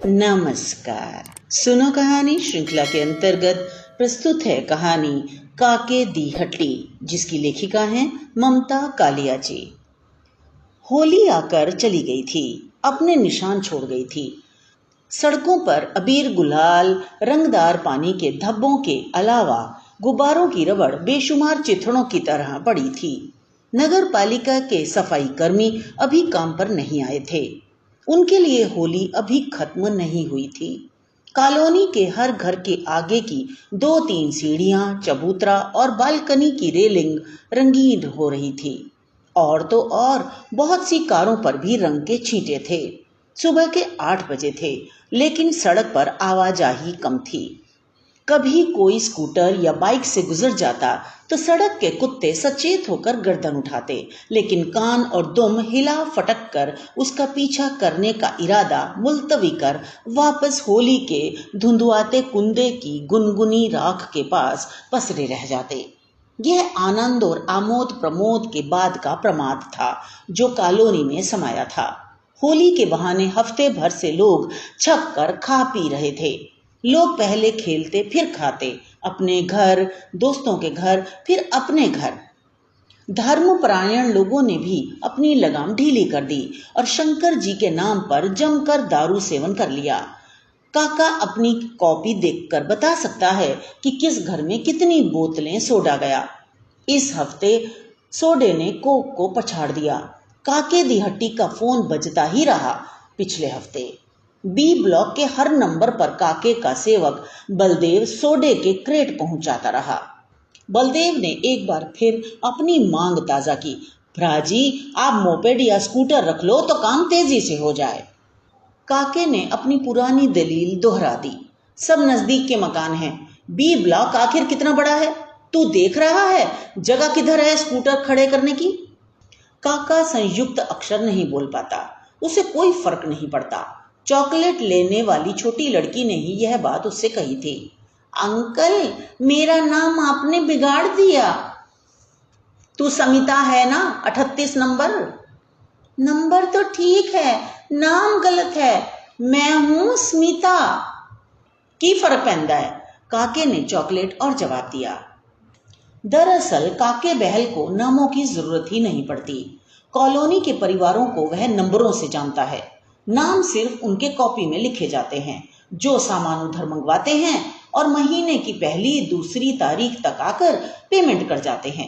नमस्कार। सुनो कहानी श्रृंखला के अंतर्गत प्रस्तुत है कहानी काके दी हट्टी, जिसकी लेखिका हैं ममता कालिया जी। होली आकर चली गई थी, अपने निशान छोड़ गई थी। सड़कों पर अबीर गुलाल, रंगदार पानी के धब्बों के अलावा गुब्बारों की रबड़ बेशुमार चिथड़ों की तरह पड़ी थी। नगर पालिका के सफाई कर्मी अभी काम पर नहीं आए थे। उनके लिए होली अभी खत्म नहीं हुई थी। कॉलोनी के हर घर के आगे की 2-3 सीढ़ियां, चबूतरा और बालकनी की रेलिंग रंगीन हो रही थी। और तो और बहुत सी कारों पर भी रंग के छींटे थे। सुबह के 8 बजे थे, लेकिन सड़क पर आवाजाही कम थी। कभी कोई स्कूटर या बाइक से गुजर जाता तो सड़क के कुत्ते सचेत होकर गर्दन उठाते, लेकिन कान और दुम हिला फटक कर उसका पीछा करने का इरादा मुलतवी कर वापस होली के धुंधुआते कुंदे की गुनगुनी राख के पास पसरे रह जाते। यह आनंद और आमोद प्रमोद के बाद का प्रमाद था जो कॉलोनी में समाया था। होली के बहाने हफ्ते भर से लोग छक कर खा पी रहे थे। लोग पहले खेलते फिर खाते, अपने घर, दोस्तों के घर, फिर अपने घर। धर्मपरायण लोगों ने भी अपनी लगाम ढीली कर दी और शंकर जी के नाम पर जमकर दारू सेवन कर लिया। काका अपनी कॉपी देखकर बता सकता है कि किस घर में कितनी बोतलें सोडा गया। इस हफ्ते सोडे ने कोक को पछाड़ दिया। काके दी हट्टी का फोन बजता ही रहा। पिछले हफ्ते बी ब्लॉक के हर नंबर पर काके का सेवक बलदेव सोडे के क्रेट पहुंचाता रहा। बलदेव ने एक बार फिर अपनी मांग ताजा की, भ्राजी आप मोपेड या स्कूटर रख लो तो काम तेजी से हो जाए। काके ने अपनी पुरानी दलील दोहरा दी, सब नजदीक के मकान हैं। बी ब्लॉक आखिर कितना बड़ा है, तू देख रहा है जगह किधर है स्कूटर खड़े करने की। काका संयुक्त अक्षर नहीं बोल पाता, उसे कोई फर्क नहीं पड़ता। चॉकलेट लेने वाली छोटी लड़की ने ही यह बात उससे कही थी। अंकल मेरा नाम आपने बिगाड़ दिया। तू समिता है ना, 38 नंबर। नंबर तो ठीक है, नाम गलत है। मैं हूं स्मिता। की फर्क पैंदा है, काके ने चॉकलेट और जवाब दिया। दरअसल काके बहल को नामों की जरूरत ही नहीं पड़ती। कॉलोनी के परिवारों को वह नंबरों से जानता है। नाम सिर्फ उनके कॉपी में लिखे जाते हैं। जो सामान उधर मंगवाते हैं और महीने की पहली दूसरी तारीख तक आकर पेमेंट कर जाते हैं।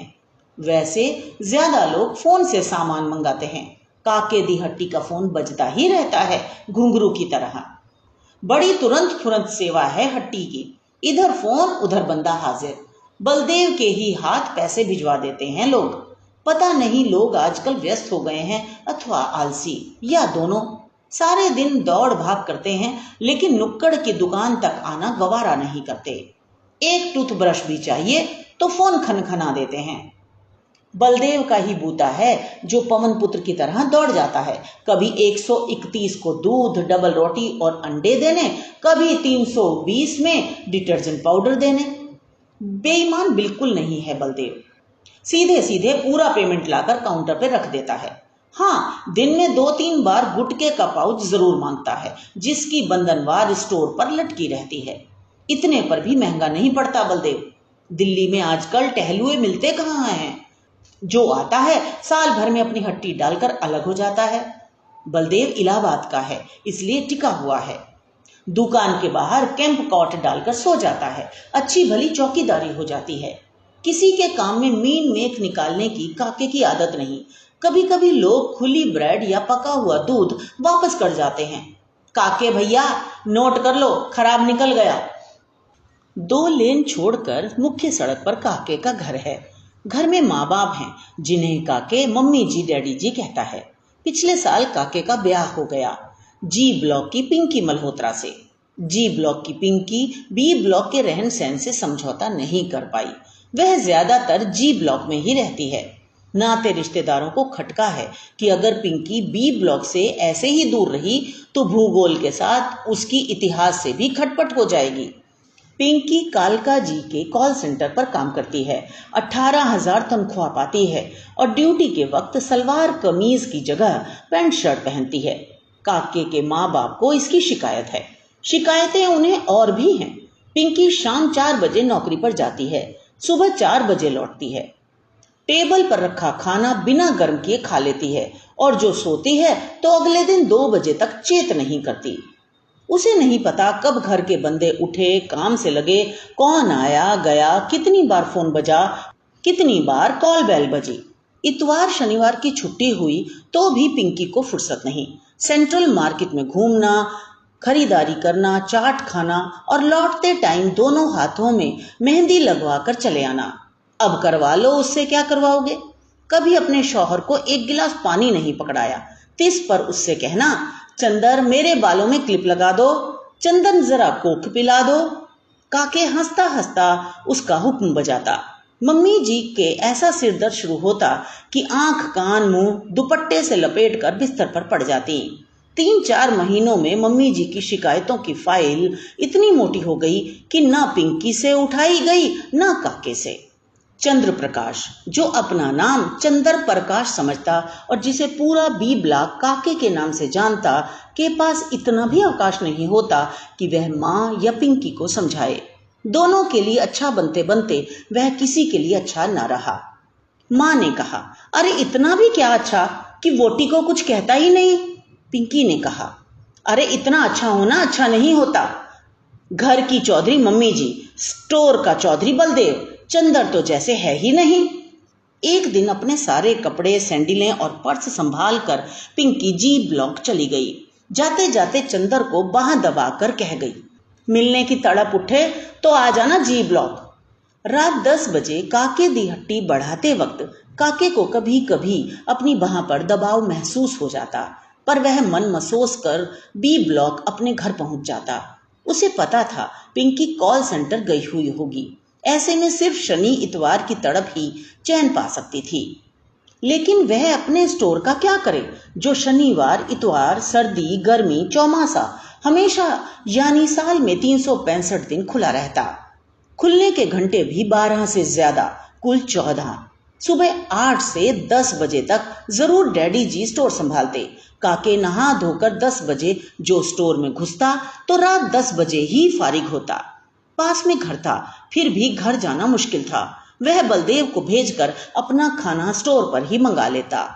वैसे ज्यादा लोग फोन से सामान मंगाते हैं। काके दी हट्टी का फोन बजता ही रहता है, घुंघरू की तरह। बड़ी तुरंत फुरंत सेवा है हट्टी की, इधर फोन उधर बंदा हाजिर। बलदेव के ही हाथ पैसे भिजवा देते हैं लोग। पता नहीं लोग आजकल व्यस्त हो गए हैं अथवा आलसी, या दोनों। सारे दिन दौड़ भाग करते हैं, लेकिन नुक्कड़ की दुकान तक आना गवारा नहीं करते। एक टूथब्रश भी चाहिए तो फोन खनखना देते हैं। बलदेव का ही बूता है जो पवन पुत्र की तरह दौड़ जाता है, कभी 131 को दूध, डबल रोटी और अंडे देने, कभी 320 में डिटर्जेंट पाउडर देने। बेईमान बिल्कुल नहीं है बलदेव, सीधे सीधे पूरा पेमेंट लाकर काउंटर पर रख देता है। हाँ, दिन में 2-3 बार गुटके का पाउच जरूर मांगता है, जिसकी बंधनवार स्टोर पर लटकी रहती है। इतने पर भी महंगा नहीं पड़ता बलदेव। दिल्ली में आजकल टहलुए मिलते कहाँ हैं। जो आता है साल भर में अपनी हट्टी डालकर अलग हो जाता है। बलदेव इलाहाबाद का है, इसलिए टिका हुआ है। दुकान के बाहर कैंप कॉट डालकर सो जाता है, अच्छी भली चौकीदारी हो जाती है। किसी के काम में मीन मेख निकालने की काके की आदत नहीं। कभी कभी लोग खुली ब्रेड या पका हुआ दूध वापस कर जाते हैं। काके भैया नोट कर लो, खराब निकल गया। 2 लेन छोड़कर मुख्य सड़क पर काके का घर है। घर में माँ बाप हैं, जिन्हें काके मम्मी जी डैडी जी कहता है। पिछले साल काके का ब्याह हो गया, जी ब्लॉक की पिंकी मल्होत्रा से। जी ब्लॉक की पिंकी बी ब्लॉक के रहन सहन से समझौता नहीं कर पाई। वह ज्यादातर जी ब्लॉक में ही रहती है। नाते रिश्तेदारों को खटका है कि अगर पिंकी बी ब्लॉक से ऐसे ही दूर रही तो भूगोल के साथ उसकी इतिहास से भी खटपट हो जाएगी। पिंकी कालका जी के कॉल सेंटर पर काम करती है, 18,000 तनख्वाह पाती है और ड्यूटी के वक्त सलवार कमीज की जगह पैंट शर्ट पहनती है। काके के माँ बाप को इसकी शिकायत है। शिकायतें उन्हें और भी हैं। पिंकी शाम 4 बजे नौकरी पर जाती है, सुबह 4 बजे लौटती है। टेबल पर रखा खाना बिना गर्म किए खा लेती है और जो सोती है तो अगले दिन 2 बजे तक चेत नहीं करती। उसे नहीं पता कब घर के बंदे उठे, काम से लगे, कौन आया गया, कितनी बार फोन बजा, कितनी बार कॉल बेल बजी। इतवार शनिवार की छुट्टी हुई तो भी पिंकी को फुर्सत नहीं। सेंट्रल मार्केट में घूमना, खरीदारी करना, चाट खाना और लौटते टाइम दोनों हाथों में मेहंदी लगवा कर चले आना। अब करवा लो, उससे क्या करवाओगे। कभी अपने शौहर को एक गिलास पानी नहीं पकड़ाया, तिस पर उससे कहना, चंदर मेरे बालों में क्लिप लगा दो, चंदन जरा कोक पिला दो। काके हंसता हंसता उसका हुक्म बजाता। मम्मी जी के ऐसा सिर दर्द शुरू होता कि आंख कान मुंह दुपट्टे से लपेट कर बिस्तर पर पड़ जाती। 3-4 महीनों में मम्मी जी की शिकायतों की फाइल इतनी मोटी हो गई कि ना पिंकी से उठाई गई ना काके से। चंद्र प्रकाश, जो अपना नाम चंदर प्रकाश समझता और जिसे पूरा बी ब्लॉक काके के नाम से जानता, के पास इतना भी अवकाश नहीं होता कि वह माँ या पिंकी को समझाए। दोनों के लिए अच्छा बनते बनते वह किसी के लिए अच्छा ना रहा। माँ ने कहा, अरे इतना भी क्या अच्छा कि वोटी को कुछ कहता ही नहीं। पिंकी ने कहा, अरे इतना अच्छा होना अच्छा नहीं होता। घर की चौधरी मम्मी जी, स्टोर का चौधरी बलदेव, चंदर तो जैसे है ही नहीं। एक दिन अपने सारे कपड़े, सैंडलें और पर्स संभाल कर पिंकी जी ब्लॉक चली गई। जाते जाते चंदर को बाह दबाकर कह गई, मिलने की तड़प उठे तो आ जाना जी ब्लॉक। रात 10 बजे काके दी हट्टी बढ़ाते वक्त काके को कभी कभी अपनी बाह पर दबाव महसूस हो जाता, पर वह मन मसोस कर बी ब्लॉक अपने घर पहुंच जाता। उसे पता था पिंकी कॉल सेंटर गई हुई होगी, ऐसे में सिर्फ शनि इतवार की तड़प ही चैन पा सकती थी। लेकिन वह अपने स्टोर का क्या करे जो शनिवार इतवार सर्दी गर्मी चौमासा हमेशा यानी साल में 365 दिन खुला रहता। खुलने के घंटे भी 12 से ज्यादा, कुल 14। सुबह 8 से 10 बजे तक जरूर डैडी जी स्टोर संभालते। काके नहा धोकर 10 बजे जो स्टोर में घुसता तो रात 10 बजे ही फारिग होता। पास में घर था, फिर भी घर जाना मुश्किल था। वह बलदेव को भेजकर अपना खाना स्टोर पर ही मंगा लेता।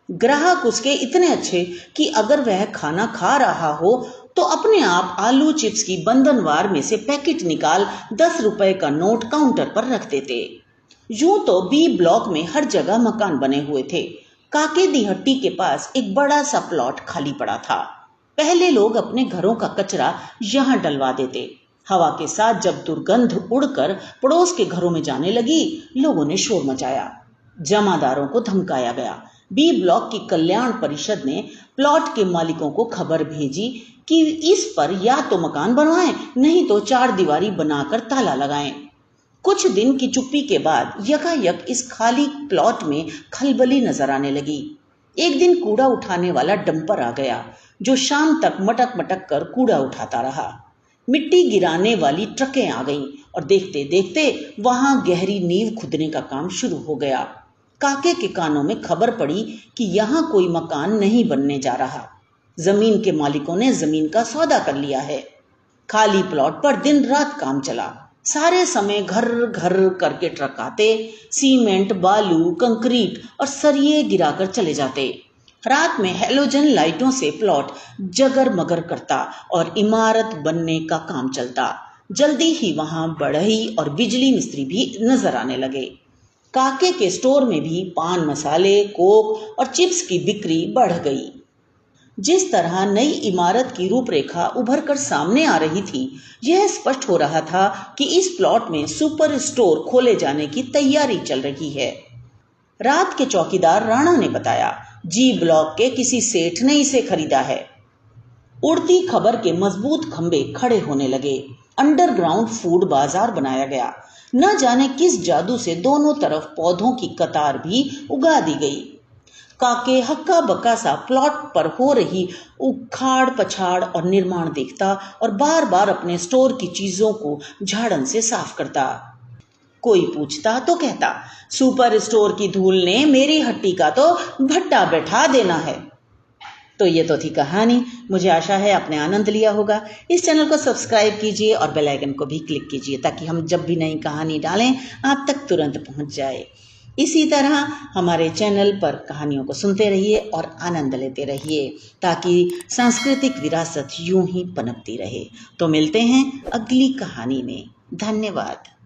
ग्राहक उसके इतने अच्छे कि अगर वह खाना खा रहा हो तो अपने आप आलू चिप्स की बंधनवार में से पैकेट निकाल 10 रुपए का नोट काउंटर पर रख देते। यूं तो बी ब्लॉक में हर जगह मकान बने हुए थे। काके दी हट्टी के पास एक बड़ा सा प्लॉट खाली पड़ा था। पहले लोग अपने घरों का कचरा यहाँ डलवा देते। हवा के साथ जब दुर्गंध उड़कर पड़ोस के घरों में जाने लगी, लोगों ने शोर मचाया। जमादारों को धमकाया गया। बी ब्लॉक की कल्याण परिषद ने प्लॉट के मालिकों को खबर भेजी कि इस पर या तो मकान बनवाएं, नहीं तो 4 दीवारी बनाकर ताला लगाएं। कुछ दिन की चुप्पी के बाद यकायक इस खाली प्लॉट में खलबली नजर आने लगी। एक दिन कूड़ा उठाने वाला डंपर आ गया, जो शाम तक मटक मटक कर कूड़ा उठाता रहा। मिट्टी गिराने वाली ट्रकें आ गईं और देखते देखते वहां गहरी नींव खुदने का काम शुरू हो गया। काके के कानों में खबर पड़ी कि यहाँ कोई मकान नहीं बनने जा रहा। जमीन के मालिकों ने जमीन का सौदा कर लिया है। खाली प्लॉट पर दिन रात काम चला। सारे समय घर घर करके ट्रक आते, सीमेंट, बालू, कंक्रीट और सरिये गिराकर चले जाते। रात में हेलोजन लाइटों से प्लॉट जगर मगर करता और इमारत बनने का काम चलता। जल्दी ही वहां बढ़ई और बिजली मिस्त्री भी नजर आने लगे। काके के स्टोर में भी पान मसाले, कोक और चिप्स की बिक्री बढ़ गई। जिस तरह नई इमारत की रूपरेखा उभर कर सामने आ रही थी, यह स्पष्ट हो रहा था कि इस प्लॉट में सुपर स्टोर खोले जाने की तैयारी चल रही है। रात के चौकीदार राणा ने बताया, जी ब्लॉक के किसी सेठ ने इसे खरीदा है। उड़ती खबर के मजबूत खंबे खड़े होने लगे। अंडरग्राउंड फूड बाजार बनाया गया। न जाने किस जादू से दोनों तरफ पौधों की कतार भी उगा दी गई। काके हक्का बक्का सा प्लॉट पर हो रही उखाड़ पछाड़ और निर्माण देखता और बार बार अपने स्टोर की चीजों को झाड़न से साफ करता। कोई पूछता तो कहता, सुपर स्टोर की धूल ने मेरी हट्टी का तो भट्टा बैठा देना है। तो ये तो थी कहानी। मुझे आशा है आपने आनंद लिया होगा। इस चैनल को सब्सक्राइब कीजिए और बेल आइकन को भी क्लिक कीजिए ताकि हम जब भी नई कहानी डालें आप तक तुरंत पहुंच जाए। इसी तरह हमारे चैनल पर कहानियों को सुनते रहिए और आनंद लेते रहिए ताकि सांस्कृतिक विरासत यूं ही पनपती रहे। तो मिलते हैं अगली कहानी में। धन्यवाद।